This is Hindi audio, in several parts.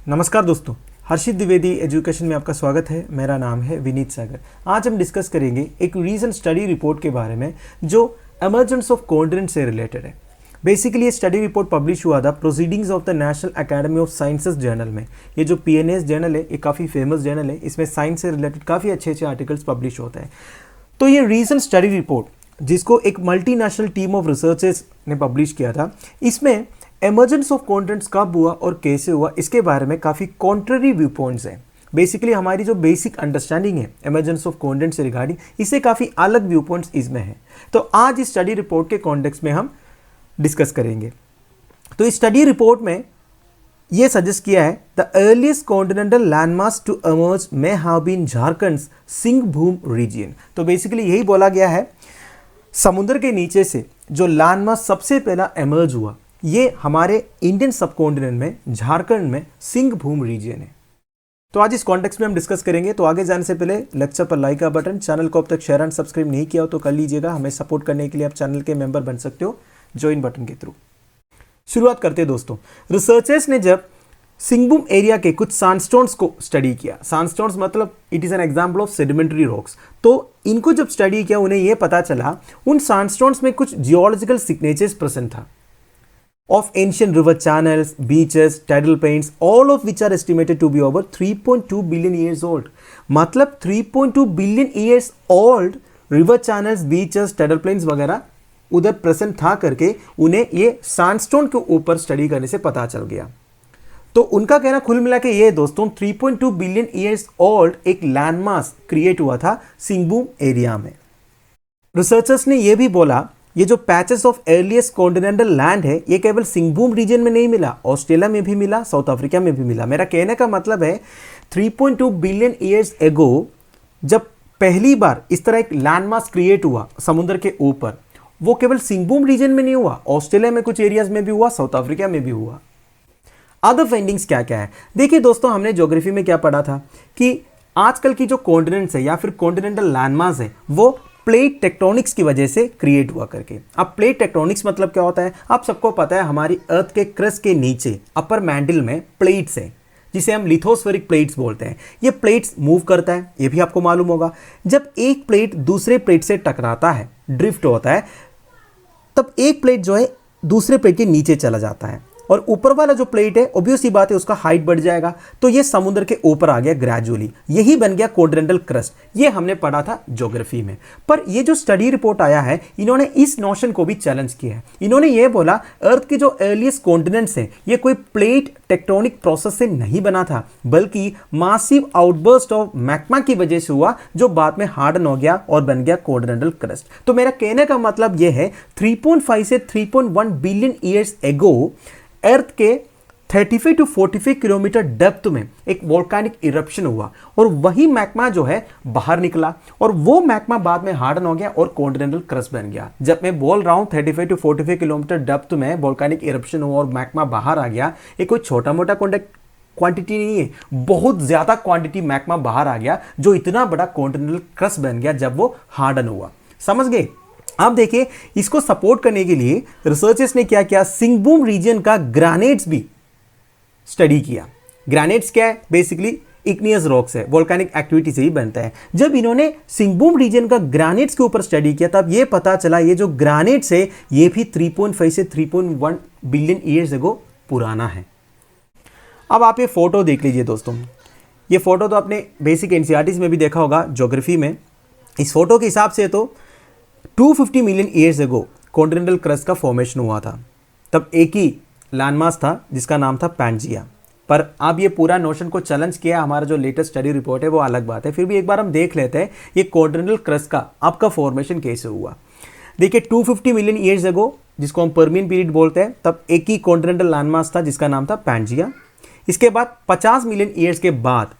नमस्कार दोस्तों, हर्षित द्विवेदी एजुकेशन में आपका स्वागत है। मेरा नाम है विनीत सागर। आज हम डिस्कस करेंगे एक रीसेंट स्टडी रिपोर्ट के बारे में जो एमर्जेंस ऑफ कॉन्टिनेंट से रिलेटेड है। बेसिकली ये स्टडी रिपोर्ट पब्लिश हुआ था proceedings of the national academy of sciences journal में। ये जो PNAS जर्नल है ये काफ़ी फेमस जर्नल है, इसमें साइंस से रिलेटेड काफ़ी अच्छे आर्टिकल्स पब्लिश होते हैं। तो ये रीसेंट स्टडी रिपोर्ट जिसको एक मल्टीनेशनल टीम ऑफ रिसर्चर्स ने पब्लिश किया था, इसमें एमर्जेंस ऑफ कॉन्टिनेंट्स कब हुआ और कैसे हुआ इसके बारे में काफ़ी कॉन्ट्ररी व्यू पॉइंट्स हैं। बेसिकली हमारी जो बेसिक अंडरस्टैंडिंग है एमर्जेंस ऑफ कॉन्टिनेंट्स से रिगार्डिंग, इससे काफ़ी अलग व्यू पॉइंट्स इसमें हैं। तो आज इस स्टडी रिपोर्ट के कॉन्टेक्स्ट में हम डिस्कस करेंगे। तो इस स्टडी रिपोर्ट में ये सजेस्ट किया है the earliest continental landmass to emerge may have been Jharkhand Singhbhum region. तो बेसिकली यही बोला गया है, समुद्र के नीचे से जो लैंडमास सबसे पहला एमर्ज हुआ ये हमारे इंडियन सब कॉन्टिनेंट में झारखंड में सिंहभूम रीजन है। तो आज इस कॉन्टेक्स्ट में हम डिस्कस करेंगे। तो आगे जाने से पहले लेक्चर पर लाइक का बटन, चैनल को अब तक शेयर एंड सब्सक्राइब नहीं किया हो तो कर लीजिएगा। हमें सपोर्ट करने के लिए आप चैनल के मेंबर बन सकते हो ज्वाइन बटन के थ्रू। शुरुआत करते हैं दोस्तों। रिसर्चर्स ने जब सिंहभूम एरिया के कुछ सैंडस्टोन्स को स्टडी किया, सैंडस्टोन्स मतलब it is an example of sedimentary rocks, तो इनको जब स्टडी किया उन्हें यह पता चला उन सैंडस्टोन्स में कुछ जियोलॉजिकल सिग्नेचर्स प्रेजेंट था of ancient river channels, beaches, tidal plains, all of which are estimated to be over 3.2 billion years old. मतलब 3.2 billion years old river channels, beaches, tidal plains वगैरह उधर प्रेजेंट था करके उन्हें ये सैंडस्टोन के ऊपर स्टडी करने से पता चल गया। तो उनका कहना कुल मिला के ये दोस्तों 3.2 बिलियन ईयर्स ओल्ड एक लैंडमास क्रिएट हुआ था सिंहभूम एरिया में। रिसर्चर्स ने यह भी बोला ये जो patches of earliest continental land है ये केवल सिंहभूम रीजन में नहीं मिला, ऑस्ट्रेलिया में भी मिला, साउथ अफ्रीका में भी मिला। मेरा कहने का मतलब है 3.2 बिलियन ईयर्स एगो जब पहली बार इस तरह एक लैंडमास क्रिएट हुआ समुद्र के ऊपर, वो केवल सिंहभूम रीजन में नहीं हुआ, ऑस्ट्रेलिया में कुछ एरियाज में भी हुआ, साउथ अफ्रीका में भी हुआ। अदर फाइंडिंग्स क्या क्या है देखिए दोस्तों, हमने ज्योग्राफी में क्या पढ़ा था कि आजकल की जो कॉन्टिनेंट्स है या फिर कॉन्टिनेंटल लैंडमास है वो प्लेट टेक्टोनिक्स की वजह से क्रिएट हुआ करके। अब प्लेट टेक्टोनिक्स मतलब क्या होता है, आप सबको पता है हमारी अर्थ के क्रस्ट के नीचे अपर मैंटल में प्लेट्स हैं जिसे हम लिथोस्फेरिक प्लेट्स बोलते हैं। ये प्लेट्स मूव करता है, ये भी आपको मालूम होगा। जब एक प्लेट दूसरे प्लेट से टकराता है, ड्रिफ्ट होता है, तब एक प्लेट जो है दूसरे प्लेट के नीचे चला जाता है और ऊपर वाला जो प्लेट है ऑब्वियस सी बात है उसका हाइट बढ़ जाएगा, तो ये समुद्र के ऊपर आ गया ग्रेजुअली, यही बन गया कॉन्टिनेंटल क्रस्ट। ये हमने पढ़ा था ज्योग्राफी में। पर ये जो स्टडी रिपोर्ट आया है इन्होंने इस नोशन को भी चैलेंज किया है। इन्होंने ये बोला अर्थ के जो अर्लीस्ट कॉन्टिनेंट्स हैं ये कोई प्लेट टेक्टोनिक प्रोसेस से नहीं बना था, बल्कि मासिव आउटबर्स्ट ऑफ मैग्मा की वजह से हुआ जो बाद में हार्डन हो गया और बन गया कॉन्टिनेंटल क्रस्ट। तो मेरा कहने का मतलब यह है 3.5 से 3.1 बिलियन ईयर्स एगो अर्थ के 35 टू 45 किलोमीटर डेप्थ में एक वोल्केनिक इरप्शन हुआ और वही मैग्मा जो है बाहर निकला और वो मैग्मा बाद में हार्डन हो गया और कॉन्टिनेंटल क्रस्ट बन गया। जब मैं बोल रहा हूं 35 टू 45 किलोमीटर डेप्थ में वोल्केनिक इरप्शन हुआ और मैग्मा बाहर आ गया, ये कोई छोटा मोटा क्वांटिटी नहीं है, बहुत ज्यादा क्वांटिटी मैग्मा बाहर आ गया जो इतना बड़ा कॉन्टिनेंटल क्रस्ट बन गया जब वो हार्डन हुआ। समझ गए? आप देखिए इसको सपोर्ट करने के लिए रिसर्चर्स ने क्या किया, सिंहभूम रीजन का ग्रेनाइट्स भी स्टडी किया। ग्रेनाइट्स क्या है? बेसिकली इग्नियस रॉक्स है, वोल्केनिक एक्टिविटी से ही बनता है। जब इन्होंने सिंहभूम रीजन का ग्रेनाइट्स के ऊपर स्टडी किया तब ये पता चला ये जो ग्रेनाइट्स है ये भी 3.5 से 3.1 बिलियन ईयर्स एगो पुराना है। अब आप ये फोटो देख लीजिए दोस्तों, ये फोटो तो आपने बेसिक एनसीईआरटी में भी देखा होगा ज्योग्राफी में। इस फोटो के हिसाब से तो 250 million years ago continental crust का फॉर्मेशन हुआ था। तब एक ही लैंडमास था जिसका नाम था पैंजिया। पर अब ये पूरा नोशन को चैलेंज किया, हमारा जो लेटेस्ट स्टडी रिपोर्ट है वो अलग बात है, फिर भी एक बार हम देख लेते हैं ये कॉन्टिनेंटल क्रस्ट का आपका फॉर्मेशन कैसे हुआ। देखिए 250 मिलियन ईयर्स एगो जिसको हम पर्मियन पीरियड बोलते हैं, तब एक ही कॉन्टिनेंटल लैंडमास था जिसका नाम था पैंजिया। इसके बाद 50 मिलियन ईयर्स के बाद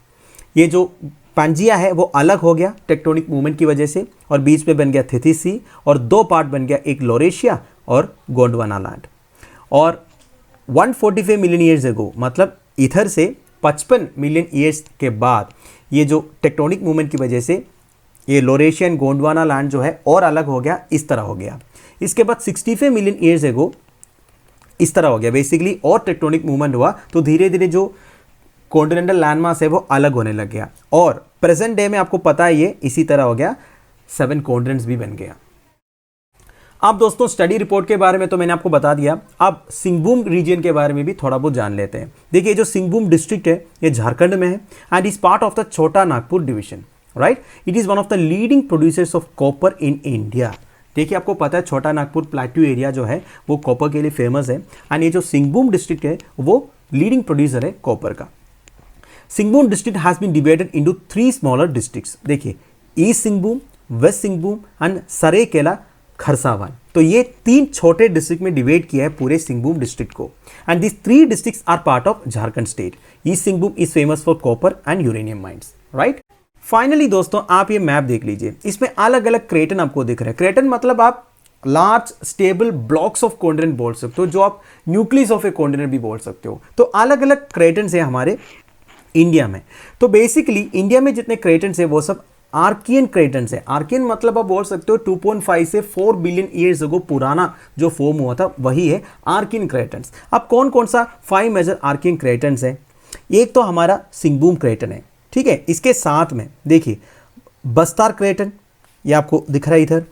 ये जो पैंजिया है वो अलग हो गया टेक्टोनिक मूवमेंट की वजह से और बीच में बन गया थेथिस सी और दो पार्ट बन गया, एक लॉरेशिया और गोंडवाना लैंड। और 145 मिलियन ईयर्स एगो मतलब इधर से 55 मिलियन ईयर्स के बाद ये जो टेक्टोनिक मूवमेंट की वजह से ये लॉरेशियन गोंडवाना लैंड जो है और अलग हो गया, इस तरह हो गया। इसके बाद 65 मिलियन ईयर्स एगो इस तरह हो गया बेसिकली, और टेक्टोनिक मूवमेंट हुआ तो धीरे धीरे जो कॉन्टिनेंटल लैंडमास है वो अलग होने लग गया, और प्रेजेंट डे में आपको पता है ये इसी तरह हो गया, 7 कॉन्टिनेंट्स भी बन गया। अब दोस्तों स्टडी रिपोर्ट के बारे में तो मैंने आपको बता दिया, अब सिंगभूम रीजन के बारे में भी थोड़ा बहुत जान लेते हैं। देखिए जो सिंगभूम डिस्ट्रिक्ट है ये झारखंड में है and is part of the Chota Nagpur division, right. It is one of the leading producers of copper in India. देखिए आपको पता है छोटा नागपुर प्लेट्यू एरिया जो है वो कॉपर के लिए फेमस है, एंड ये जो सिंगभूम डिस्ट्रिक्ट है वो लीडिंग प्रोड्यूसर है कॉपर का। Singhbhum district has been divided into 3 smaller districts. देखिए east Singhbhum, west Singhbhum and Seraikela Kharsawan, तो ये 3 छोटे डिस्ट्रिक्ट में डिवाइड किया है पूरे सिंगभूम डिस्ट्रिक्ट को, and this 3 districts are part of Jharkhand state. East Singhbhum is famous for copper and uranium mines, right. Finally दोस्तों आप ये मैप देख लीजिए, इसमें अलग अलग क्रेटन आपको दिख रहे हैं। क्रेटन मतलब आप large stable blocks of continent बोल सकते हो, जो आप न्यूक्लियस ऑफ ए कॉन्टिनेंट भी बोल सकते हो। तो अलग अलग क्रेटन्स है हमारे इंडिया में। तो बेसिकली इंडिया में जितने क्रेटन्स है वो सब आर्कियन क्रेटन्स है। आर्कियन मतलब आप बोल सकते हो 2.5 से 4 बिलियन ईयर्स अगो पुराना जो फॉर्म हुआ था वही है आर्कियन क्रेटन्स। अब कौन कौन सा 5 मेजर आर्कियन क्रेटन्स है? एक तो हमारा सिंगभूम क्रेटन है, ठीक है। इसके साथ में देखिए बस्तार क्रेटन, ये आपको दिख रहा है इधर।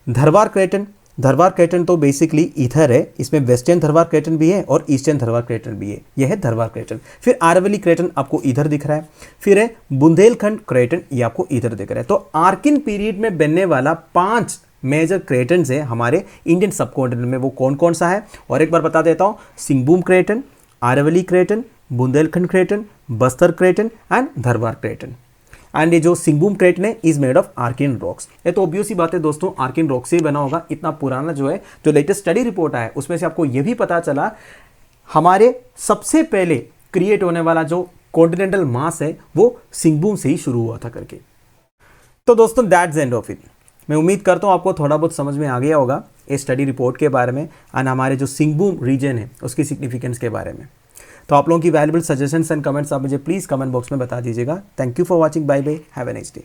धरवार क्रेटन, धरवार क्रेटन तो बेसिकली इधर है, इसमें वेस्टर्न धरवार क्रेटन भी है और ईस्टर्न धरवार क्रेटन भी है, यह है धरवार क्रेटन। फिर आरवली क्रेटन आपको इधर दिख रहा है। फिर है बुंदेलखंड क्रेटन, ये आपको इधर दिख रहा है। तो आर्किन पीरियड में बनने वाला 5 मेजर क्रेटन्स है हमारे इंडियन सबकॉन्टिनेंट में, वो कौन कौन सा है और एक बार बता देता हूँ। Singhbhum craton, Aravalli craton, Bundelkhand craton, Bastar craton and Dharwar craton. And ये जो सिंगभूम क्रेटन है is made of Archean rocks. ये तो ऑब्वियस ही बात है दोस्तों, आर्कियन रॉक से ही बना होगा। इतना पुराना जो है, जो लेटेस्ट स्टडी रिपोर्ट आया उसमें से आपको ये भी पता चला हमारे सबसे पहले क्रिएट होने वाला जो कॉन्टिनेंटल मास है वो सिंगभूम से ही शुरू हुआ था करके। तो दोस्तों दैट्स एंड ऑफ इट। मैं उम्मीद करता हूँ आपको थोड़ा बहुत समझ में आ गया होगा इस स्टडी रिपोर्ट के बारे में एंड हमारे जो सिंगभूम रीजन है उसकी सिग्निफिकेंस के बारे में। तो आप लोगों की वैल्यूबल सजेशंस एंड कमेंट्स आप मुझे प्लीज़ कमेंट बॉक्स में बता दीजिएगा। Thank you for watching, bye bye, have a nice day.